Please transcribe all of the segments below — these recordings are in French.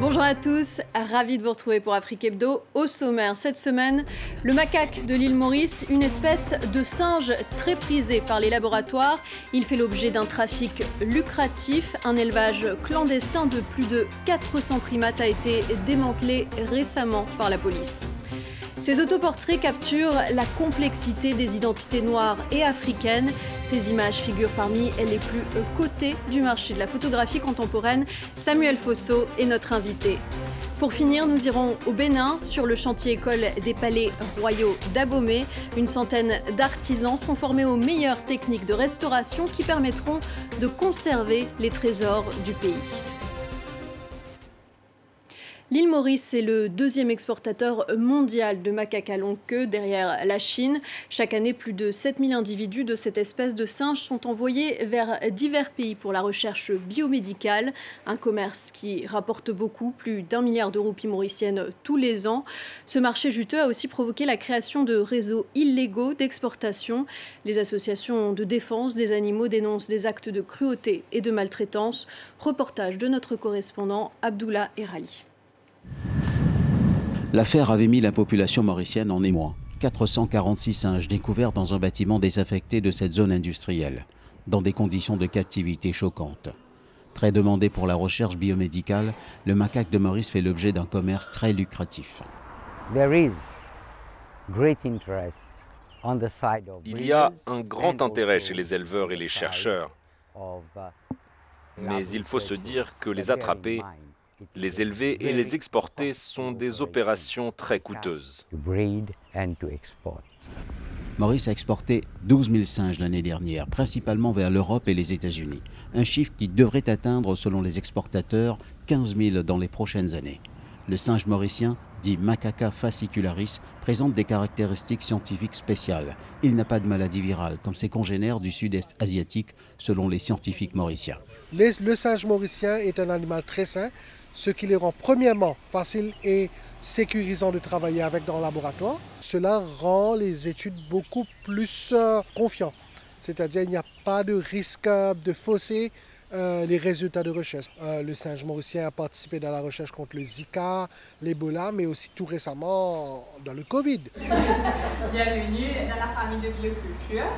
Bonjour à tous, ravi de vous retrouver pour Afrique Hebdo. Au sommaire cette semaine, le macaque de l'île Maurice, une espèce de singe très prisé par les laboratoires. Il fait l'objet d'un trafic lucratif. Un élevage clandestin de plus de 400 primates a été démantelé récemment par la police. Ces autoportraits capturent la complexité des identités noires et africaines. Ces images figurent parmi les plus cotées du marché de la photographie contemporaine. Samuel Fosso est notre invité. Pour finir, nous irons au Bénin, sur le chantier école des palais royaux d'Abomey. Une centaine d'artisans sont formés aux meilleures techniques de restauration qui permettront de conserver les trésors du pays. L'île Maurice est le deuxième exportateur mondial de macaques à longue queue derrière la Chine. Chaque année, plus de 7000 individus de cette espèce de singe sont envoyés vers divers pays pour la recherche biomédicale. Un commerce qui rapporte beaucoup, plus d'1 milliard de roupies mauriciennes tous les ans. Ce marché juteux a aussi provoqué la création de réseaux illégaux d'exportation. Les associations de défense des animaux dénoncent des actes de cruauté et de maltraitance. Reportage de notre correspondant Abdullah Erali. L'affaire avait mis la population mauricienne en émoi. 446 singes découverts dans un bâtiment désaffecté de cette zone industrielle, dans des conditions de captivité choquantes. Très demandé pour la recherche biomédicale, le macaque de Maurice fait l'objet d'un commerce très lucratif. Il y a un grand intérêt chez les éleveurs et les chercheurs, mais il faut se dire que les attraper, les élever et les exporter sont des opérations très coûteuses. Maurice a exporté 12 000 singes l'année dernière, principalement vers l'Europe et les États-Unis. Un chiffre qui devrait atteindre, selon les exportateurs, 15 000 dans les prochaines années. Le singe mauricien, dit Macaca fascicularis, présente des caractéristiques scientifiques spéciales. Il n'a pas de maladie virale, comme ses congénères du sud-est asiatique, selon les scientifiques mauriciens. Le singe mauricien est un animal très sain, ce qui les rend premièrement facile et sécurisant de travailler avec dans le laboratoire. Cela rend les études beaucoup plus confiantes. C'est-à-dire qu'il n'y a pas de risque de fausser les résultats de recherche. Le singe mauricien a participé dans la recherche contre le Zika, l'Ebola, mais aussi tout récemment dans le Covid. Bienvenue dans la famille de bioculture.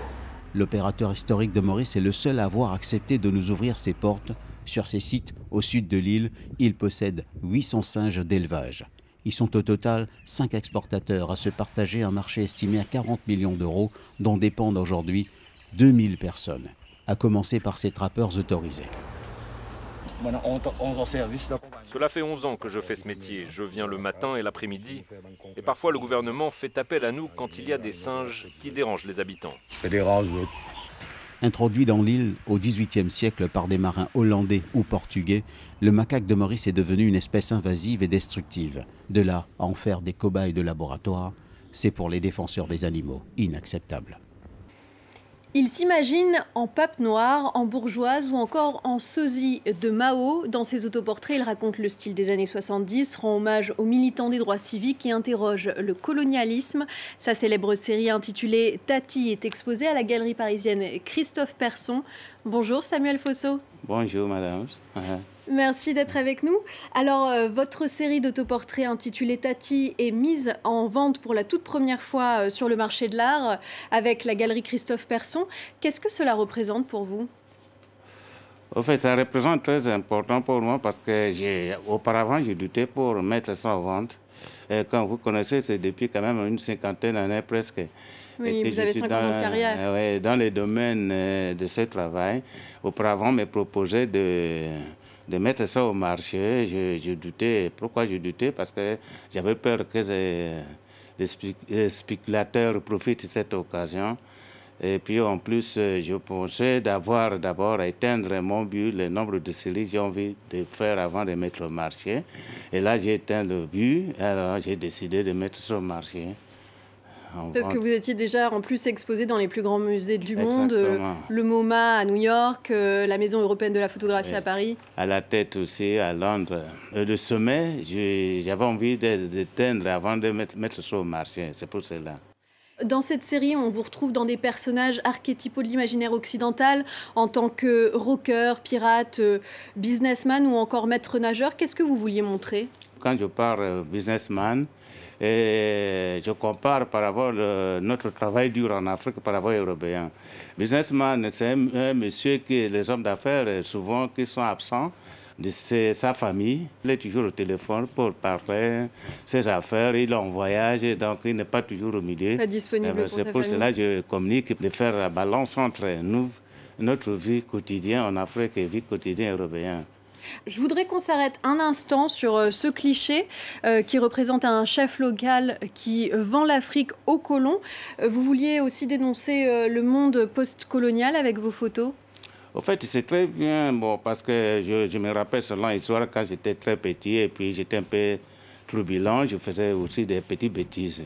L'opérateur historique de Maurice est le seul à avoir accepté de nous ouvrir ses portes. Sur ses sites au sud de l'île, il possède 800 singes d'élevage. Ils sont au total 5 exportateurs à se partager un marché estimé à 40 millions d'euros dont dépendent aujourd'hui 2000 personnes, à commencer par ces trappeurs autorisés. Cela fait 11 ans que je fais ce métier. Je viens le matin et l'après-midi. Et parfois, le gouvernement fait appel à nous quand il y a des singes qui dérangent les habitants. Introduit dans l'île au XVIIIe siècle par des marins hollandais ou portugais, le macaque de Maurice est devenu une espèce invasive et destructive. De là à en faire des cobayes de laboratoire, c'est pour les défenseurs des animaux inacceptable. Il s'imagine en pape noire, en bourgeoise ou encore en sosie de Mao. Dans ses autoportraits, il raconte le style des années 70, rend hommage aux militants des droits civiques et interroge le colonialisme. Sa célèbre série intitulée Tati est exposée à la galerie parisienne Christophe Persson. Bonjour Samuel Fosso. Bonjour madame. Merci d'être avec nous. Alors, votre série d'autoportraits intitulée Tati est mise en vente pour la toute première fois sur le marché de l'art avec la galerie Christophe Persson. Qu'est-ce que cela représente pour vous? En fait, ça représente très important pour moi parce que auparavant, j'ai douté pour mettre ça en vente. Et comme vous connaissez, c'est depuis quand même une cinquantaine d'années presque. Oui, vous avez 50 ans de carrière. Oui, dans les domaines de ce travail. Auparavant, on me proposait de mettre ça au marché. Je doutais. Pourquoi je doutais? Parce que j'avais peur que les spéculateurs profitent de cette occasion. Et puis en plus, je pensais d'avoir d'abord éteindre mon but, le nombre de séries que j'ai envie de faire avant de mettre au marché. Et là, j'ai éteint le but, alors j'ai décidé de mettre ça au marché. Parce que vous étiez déjà en plus exposé dans les plus grands musées du monde, le MoMA à New York, la Maison européenne de la photographie à Paris. À la tête aussi, à Londres. Le sommet, j'avais envie d'éteindre avant de mettre ça au marché, c'est pour cela. Dans cette série, on vous retrouve dans des personnages archétypaux de l'imaginaire occidental, en tant que rocker, pirate, businessman ou encore maître nageur. Qu'est-ce que vous vouliez montrer? Quand je parle businessman, et je compare par rapport à notre travail dur en Afrique par rapport aux Européens. Businessman, c'est un monsieur qui, les hommes d'affaires, souvent, qui sont absents de sa famille. Il est toujours au téléphone pour parler ses affaires. Il est en voyage, donc il n'est pas toujours au milieu. Pas disponible pour sa famille. C'est pour cela que je communique, de faire la balance entre nous, notre vie quotidienne en Afrique et vie quotidienne européenne. Je voudrais qu'on s'arrête un instant sur ce cliché qui représente un chef local qui vend l'Afrique aux colons. Vous vouliez aussi dénoncer le monde post-colonial avec vos photos? En fait, c'est très bien, bon, parce que je me rappelle selon l'histoire quand j'étais très petit et puis j'étais un peu turbulent, je faisais aussi des petites bêtises.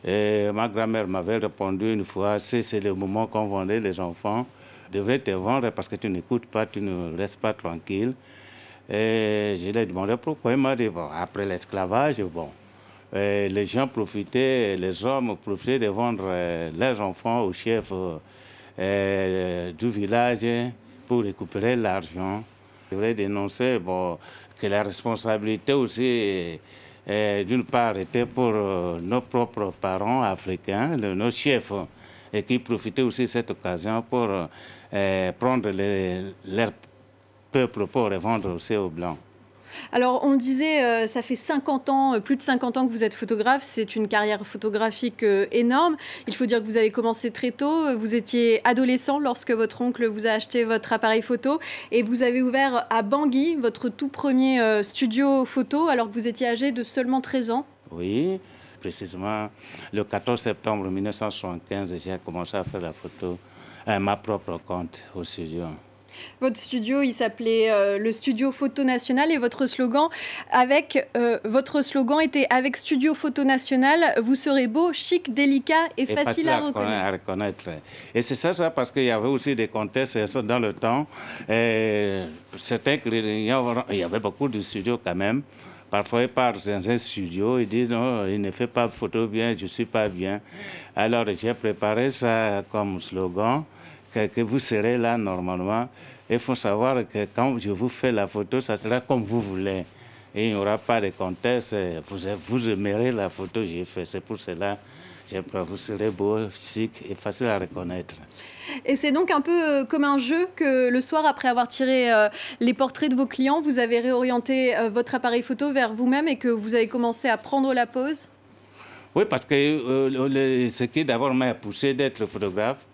Et ma grand-mère m'avait répondu une fois, c'est le moment qu'on vendait les enfants, devrait te vendre parce que tu n'écoutes pas, tu ne restes pas tranquille. Et je lui ai demandé pourquoi. Il m'a dit, bon, après l'esclavage, bon, les gens profitaient, les hommes profitaient de vendre leurs enfants aux chefs du village pour récupérer l'argent. Je voulais dénoncer bon, que la responsabilité aussi, d'une part, était pour nos propres parents africains, nos chefs, et qui profitaient aussi de cette occasion pour prendre leur peuple pour les vendre aussi aux Blancs. Alors, on le disait, ça fait 50 ans, plus de 50 ans que vous êtes photographe. C'est une carrière photographique énorme. Il faut dire que vous avez commencé très tôt. Vous étiez adolescent lorsque votre oncle vous a acheté votre appareil photo. Et vous avez ouvert à Bangui votre tout premier studio photo alors que vous étiez âgé de seulement 13 ans. Oui, précisément le 14 septembre 1975, j'ai commencé à faire la photo à ma propre compte au studio. Votre studio, il s'appelait le Studio Photo National et votre slogan était « Avec Studio Photo National, vous serez beau, chic, délicat et facile à reconnaître. Et c'est ça parce qu'il y avait aussi des contextes dans le temps. C'était qu'il y avait beaucoup de studios quand même. Parfois, ils partent dans un studio, ils disent non, il ne fait pas de photo bien, je ne suis pas bien. Alors, j'ai préparé ça comme slogan. Que vous serez là normalement. Il faut savoir que quand je vous fais la photo, ça sera comme vous voulez. Et il n'y aura pas de contexte. Vous aimerez la photo que j'ai faite. C'est pour cela que vous serez beau, chic et facile à reconnaître. Et c'est donc un peu comme un jeu que le soir, après avoir tiré les portraits de vos clients, vous avez réorienté votre appareil photo vers vous-même et que vous avez commencé à prendre la pose? Oui, parce que ce qui d'abord m'a poussé d'être photographe,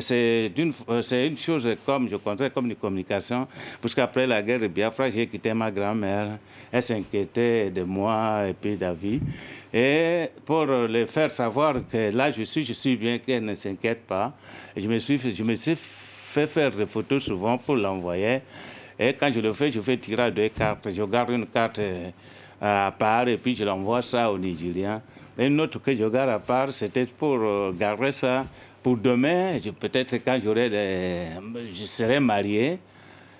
c'est une chose comme je considère comme une communication, parce qu'après la guerre de Biafra, j'ai quitté ma grand-mère. Elle s'inquiétait de moi et puis d'Avi. Et pour le faire savoir que là je suis bien, qu'elle ne s'inquiète pas, je me suis fait faire des photos souvent pour l'envoyer. Et quand je le fais, je fais tirer à 2 cartes. Je garde une carte à part et puis je l'envoie ça au Nigérian. Et une autre que je garde à part, c'était pour garder ça pour demain. Peut-être quand je serai marié,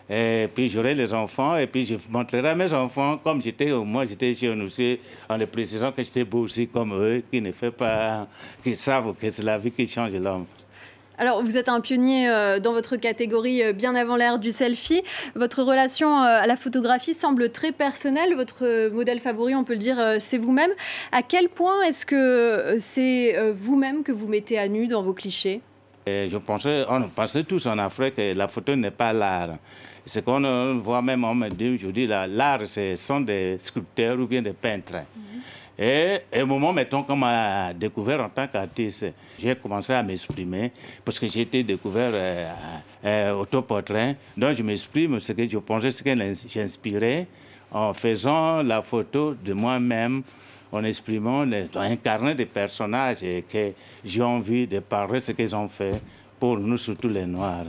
et puis j'aurai les enfants, et puis je montrerai à mes enfants, comme moi j'étais jeune aussi, en les précisant que j'étais beau aussi comme eux, qui savent que c'est la vie qui change l'homme. Alors, vous êtes un pionnier dans votre catégorie bien avant l'ère du selfie. Votre relation à la photographie semble très personnelle. Votre modèle favori, on peut le dire, c'est vous-même. À quel point est-ce que c'est vous-même que vous mettez à nu dans vos clichés? On pensait tous en Afrique que la photo n'est pas l'art. Ce qu'on voit même, on me dit aujourd'hui, l'art, ce sont des sculpteurs ou bien des peintres. Et au moment, mettons, qu'on m'a découvert en tant qu'artiste, j'ai commencé à m'exprimer parce que j'ai été découvert autoportrait. Donc, je m'exprime ce que je pensais, ce que j'inspirais en faisant la photo de moi-même, en exprimant, en incarnant des personnages et que j'ai envie de parler ce qu'ils ont fait pour nous, surtout les Noirs.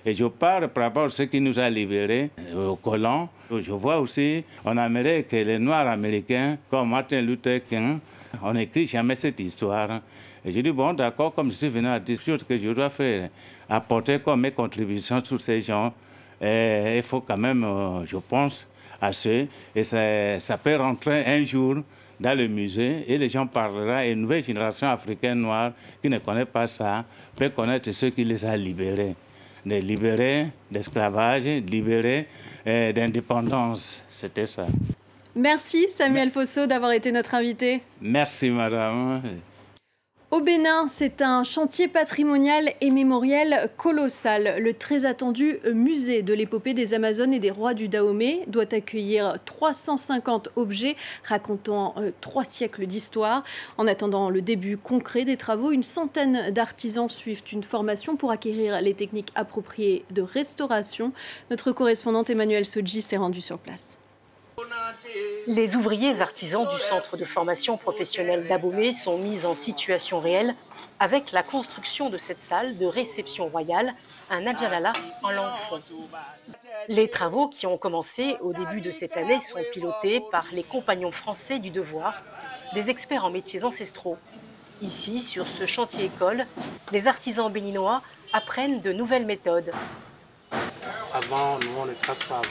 Et je parle par rapport à ce qui nous a libérés aux colons. Je vois aussi en Amérique que les Noirs américains, comme Martin Luther King, on n'écrit jamais cette histoire. Et je dis, bon, d'accord, comme je suis venu à dire ce que je dois faire, apporter comme mes contributions sur ces gens, il faut quand même, je pense, à ce. Et ça peut rentrer un jour dans le musée et les gens parleront et une nouvelle génération africaine noire qui ne connaît pas ça peut connaître ceux qui les a libérés. Libérés d'esclavage, libérés d'indépendance. C'était ça. Merci Samuel Fosso d'avoir été notre invité. Merci madame. Au Bénin, c'est un chantier patrimonial et mémoriel colossal. Le très attendu musée de l'épopée des Amazones et des rois du Dahomey doit accueillir 350 objets racontant 3 siècles d'histoire. En attendant le début concret des travaux, une centaine d'artisans suivent une formation pour acquérir les techniques appropriées de restauration. Notre correspondante Emmanuelle Sodji s'est rendue sur place. Les ouvriers artisans du centre de formation professionnelle d'Abomey sont mis en situation réelle avec la construction de cette salle de réception royale, un adjalala en langue fon. Les travaux qui ont commencé au début de cette année sont pilotés par les compagnons français du devoir, des experts en métiers ancestraux. Ici, sur ce chantier école, les artisans béninois apprennent de nouvelles méthodes. Avant, nous, on ne trace pas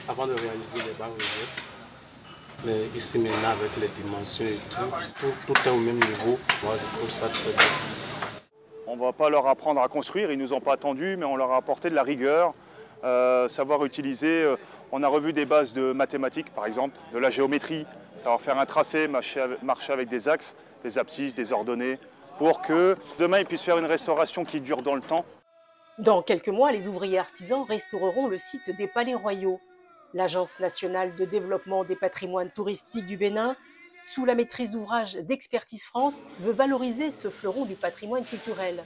avant de réaliser les bas-reliefs. Mais ici maintenant avec les dimensions et tout est au même niveau. Moi je trouve ça très bien. On ne va pas leur apprendre à construire, ils ne nous ont pas attendus, mais on leur a apporté de la rigueur, savoir utiliser. On a revu des bases de mathématiques par exemple, de la géométrie, savoir faire un tracé, marcher avec des axes, des abscisses, des ordonnées, pour que demain ils puissent faire une restauration qui dure dans le temps. Dans quelques mois, les ouvriers artisans restaureront le site des Palais Royaux. L'Agence nationale de développement des patrimoines touristiques du Bénin, sous la maîtrise d'ouvrage d'Expertise France, veut valoriser ce fleuron du patrimoine culturel.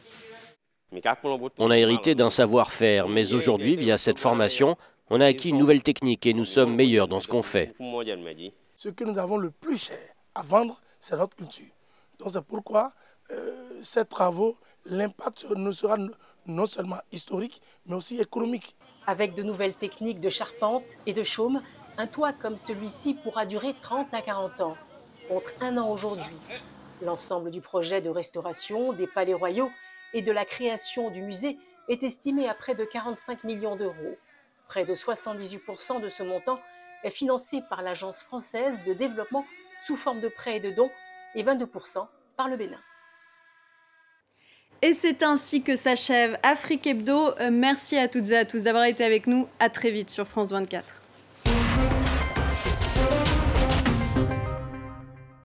On a hérité d'un savoir-faire, mais aujourd'hui, via cette formation, on a acquis une nouvelle technique et nous sommes meilleurs dans ce qu'on fait. Ce que nous avons le plus cher à vendre, c'est notre culture. Donc c'est pourquoi ces travaux, l'impact ne sera non seulement historique, mais aussi économique. Avec de nouvelles techniques de charpente et de chaume, un toit comme celui-ci pourra durer 30 à 40 ans, contre 1 an aujourd'hui. L'ensemble du projet de restauration des Palais Royaux et de la création du musée est estimé à près de 45 millions d'euros. Près de 78% de ce montant est financé par l'Agence française de développement sous forme de prêts et de dons et 22% par le Bénin. Et c'est ainsi que s'achève Afrique Hebdo. Merci à toutes et à tous d'avoir été avec nous. À très vite sur France 24.